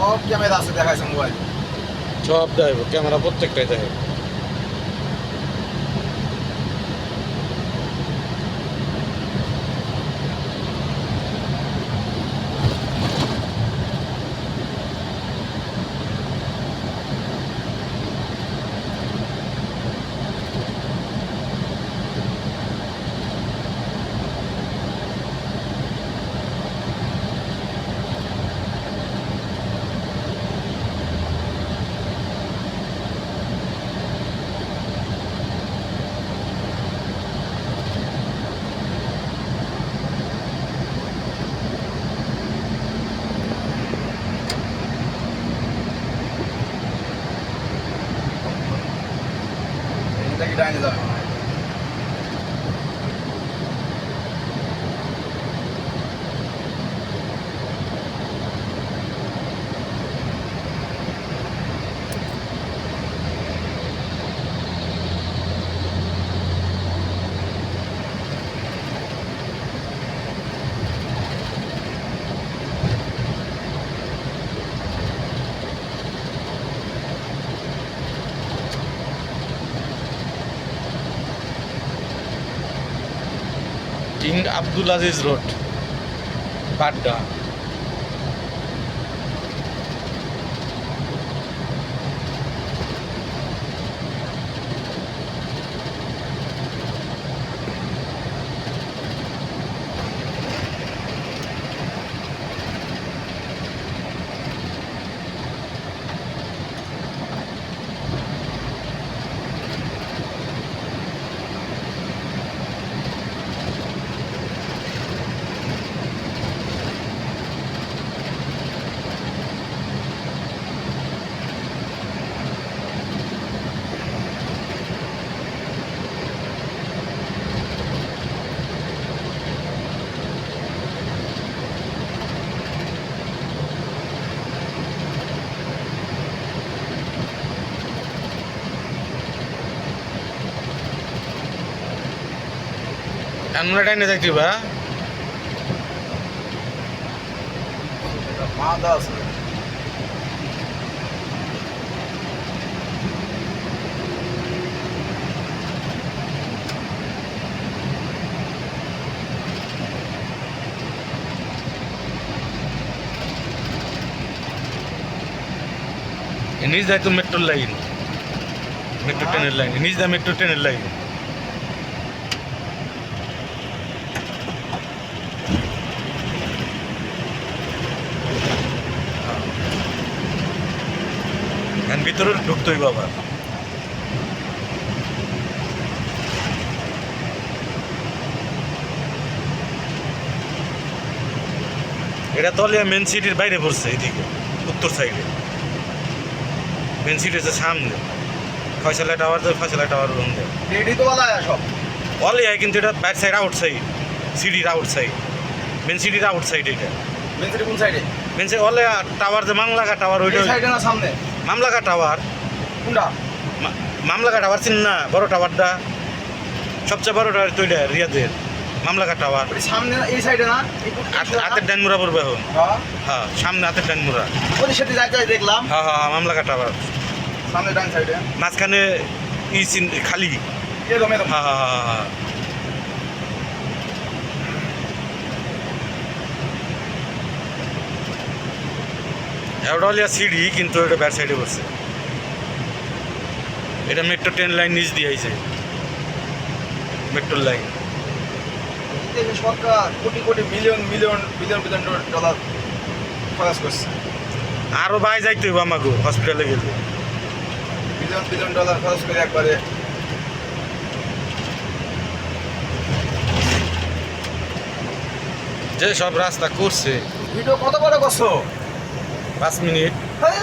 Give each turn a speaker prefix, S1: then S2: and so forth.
S1: সব ক্যামেরা আছে দেখাইছে মোবাইল।
S2: সব দেখাইব, ক্যামেরা প্রত্যেকটাই দেখাইব।
S1: এটা কি ডাইনে যাবে?
S2: King Abdul Aziz road, Badda. আমরা ডাইনে যাইতে বা
S1: মাদা আছে।
S2: নিজ যাইতো মেট্রোর লাইন, মেট্রো ট্রেনের লাইন, নিজ দা মেট্রো ট্রেনের লাইন। ভিতরে ঢুকতেই বাবা, এটা তলিয়া মেন সিটির বাইরে পড়ছে, এদিকে উত্তর সাইডে। মেন সিটি হচ্ছে সামনে, ফয়সালা টাওয়ার দেয়, ফয়সালা টাওয়ার রুম দেয়
S1: রেডি তো বলা সব
S2: অলিয়ায়, কিন্তু এটা ব্যাক সাইড আউট সাইড, সিটির আউট সাইড, মেন সিটির আউট সাইড। এটা
S1: মেন সিটি কোন সাইডে?
S2: মেন সাইড অলিয়া টাওয়ার, যে মামলাকা টাওয়ার, ওইটা
S1: এই সাইডে না সামনে?
S2: মামলাকা টাওয়ার।
S1: কোনটা?
S2: মামলাকা টাওয়ার চিন না? বড় টাওয়ারটা, সবচেয়ে বড় টাওয়ার তো এটা রিয়াদের মামলাকা টাওয়ার।
S1: ওই সামনে না এই সাইডে না?
S2: হাতের ডানমুরা পড়বে এখন।
S1: হ্যাঁ
S2: হ্যাঁ, সামনে হাতের ডানমুরা।
S1: ওই সাথে যাইতে দেখলাম
S2: হ্যাঁ হ্যাঁ, মামলাকা টাওয়ার
S1: সামনে ডান সাইডে
S2: মাঝখানে খালি।
S1: এরকম এরকম।
S2: হ্যাঁ হ্যাঁ হ্যাঁ হ্যাঁ। এটা হলিয়া সিঁড়ি, কিন্তু এটা ব্যাক সাইডে বসছে। এটা মেট্রো ট্রেন লাইন নিচ দিয়ে আইছে, মেট্রোর লাইন।
S1: দেশে সরকার crore crore million million billion billion dollar খরচ করছে।
S2: আরো বাই যাইতে হইব আমাকে হসপিটালে গেলে।
S1: বিলিয়ন বিলিয়ন ডলার খরচ করে একবারে
S2: যে সব রাস্তা করছে।
S1: ভিডিও কত বড় করছো?
S2: 5 মিনিট।
S1: হ্যাঁ